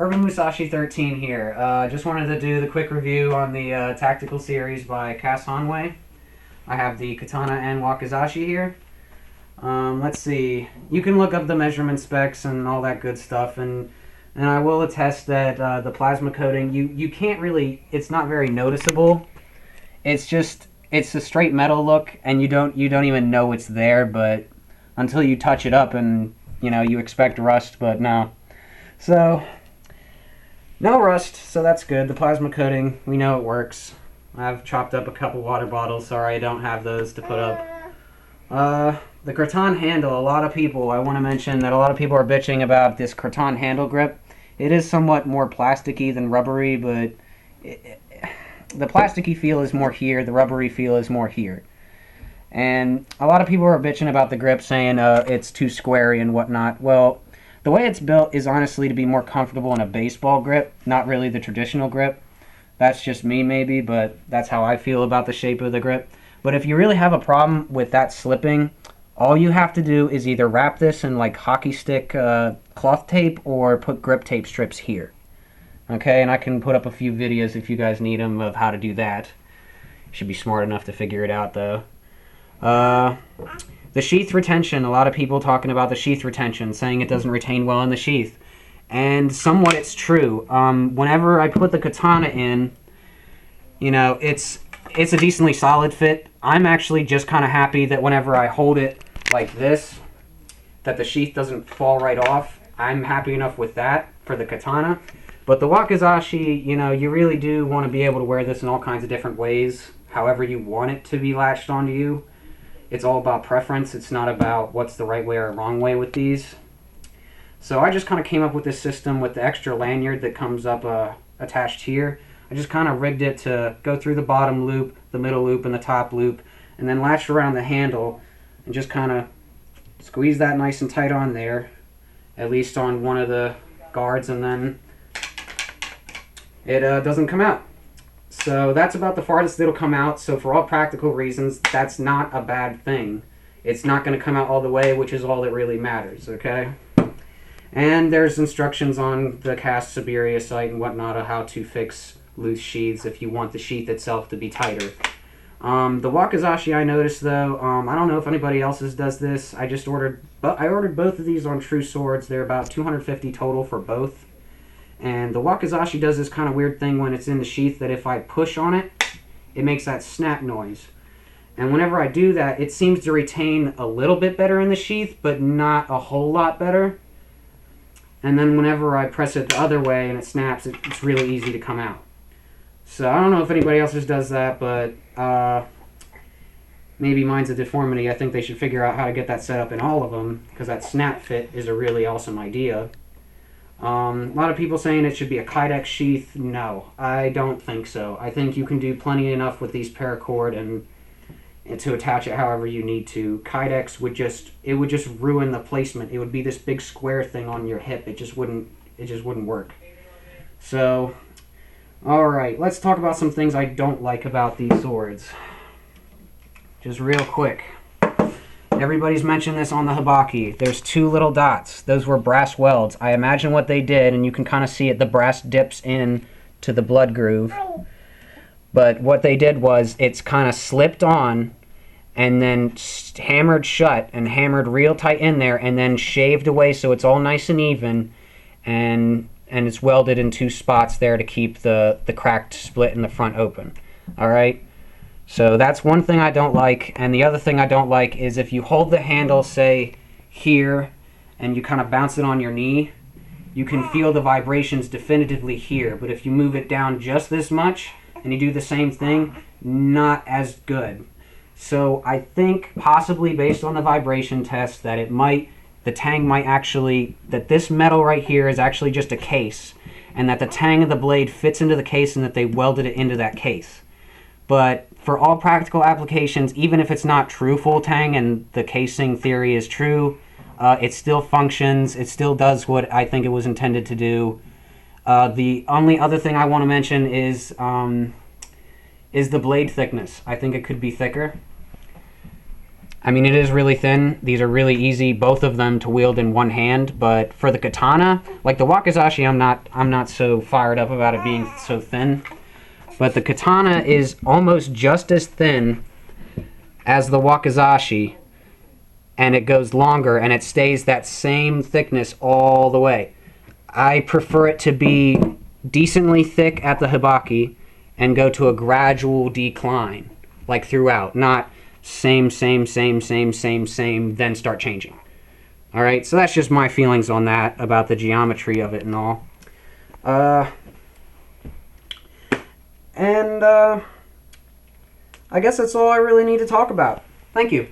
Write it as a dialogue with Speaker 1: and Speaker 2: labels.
Speaker 1: Urban Musashi 13 here. Just wanted to do the quick review on the tactical series by CAS Hanwei. I have the Katana and Wakizashi here. Let's see. You can look up the measurement specs and all that good stuff, and I will attest that the plasma coating, you can't really, it's not very noticeable. It's a straight metal look, and you don't even know it's there, but until you touch it up and, you expect rust, but no. So, no rust, so that's good. The plasma coating, we know it works. I've chopped up a couple water bottles. Sorry I don't have those to put up. The Kraton handle, a lot of people, I want to mention that a lot of people are bitching about this Kraton handle grip. It is somewhat more plasticky than rubbery, but the plasticky feel is more here, the rubbery feel is more here. And a lot of people are bitching about the grip, saying it's too squarey and whatnot. Well, the way it's built is honestly to be more comfortable in a baseball grip, not really the traditional grip. That's just me maybe, but that's how I feel about the shape of the grip. But if you really have a problem with that slipping, all you have to do is either wrap this in like hockey stick cloth tape or put grip tape strips here. Okay, and I can put up a few videos if you guys need them of how to do that. You should be smart enough to figure it out though. The sheath retention, a lot of people talking about the sheath retention, saying it doesn't retain well in the sheath. And somewhat it's true. Whenever I put the katana in, it's a decently solid fit. I'm actually just kind of happy that whenever I hold it like this, that the sheath doesn't fall right off. I'm happy enough with that for the katana. But the wakizashi, you really do want to be able to wear this in all kinds of different ways, however you want it to be latched onto you. It's all about preference. It's not about what's the right way or wrong way with these. So I just kind of came up with this system with the extra lanyard that comes up attached here. I just kind of rigged it to go through the bottom loop, the middle loop, and the top loop, and then latched around the handle and just kind of squeeze that nice and tight on there, at least on one of the guards, and then it doesn't come out. So that's about the farthest it'll come out. So for all practical reasons, that's not a bad thing. It's not going to come out all the way, which is all that really matters, okay? And there's instructions on the CAS Siberia site and whatnot of how to fix loose sheaths if you want the sheath itself to be tighter. The wakizashi I noticed though, I don't know if anybody else's does this. I ordered both of these on TrueSwords. They're about $250 total for both. And the wakizashi does this kind of weird thing when it's in the sheath that if I push on it, it makes that snap noise. And whenever I do that, it seems to retain a little bit better in the sheath, but not a whole lot better. And then whenever I press it the other way and it snaps, it's really easy to come out. So I don't know if anybody else just does that, but maybe mine's a deformity. I think they should figure out how to get that set up in all of them, because that snap fit is a really awesome idea. A lot of people saying it should be a Kydex sheath. No, I don't think so. I think you can do plenty enough with these paracord and to attach it however you need to. Kydex would just ruin the placement. It would be this big square thing on your hip. It just wouldn't work. So, all right, let's talk about some things I don't like about these swords. Just real quick. Everybody's mentioned this on the Hibaki. There's two little dots. Those were brass welds. I imagine what they did, and you can kind of see it, the brass dips in to the blood groove. But what they did was it's kind of slipped on and then hammered shut and hammered real tight in there and then shaved away so it's all nice and even, and it's welded in two spots there to keep the cracked split in the front open. All right? So that's one thing I don't like, and the other thing I don't like is if you hold the handle, say, here, and you kind of bounce it on your knee, you can feel the vibrations definitively here, but if you move it down just this much, and you do the same thing, not as good. So I think, possibly based on the vibration test, that the tang might actually, that this metal right here is actually just a case, and that the tang of the blade fits into the case and that they welded it into that case. But for all practical applications, even if it's not true full tang and the casing theory is true, it still functions. It still does what I think it was intended to do. The only other thing I want to mention is the blade thickness. I think it could be thicker. I mean, it is really thin. These are really easy, both of them, to wield in one hand. But for the katana, like the Wakizashi, I'm not so fired up about it being so thin. But the katana is almost just as thin as the Wakizashi, and it goes longer, and it stays that same thickness all the way. I prefer it to be decently thick at the hibaki and go to a gradual decline, like throughout, not same, then start changing. All right, so that's just my feelings on that, about the geometry of it and all. I guess that's all I really need to talk about. Thank you.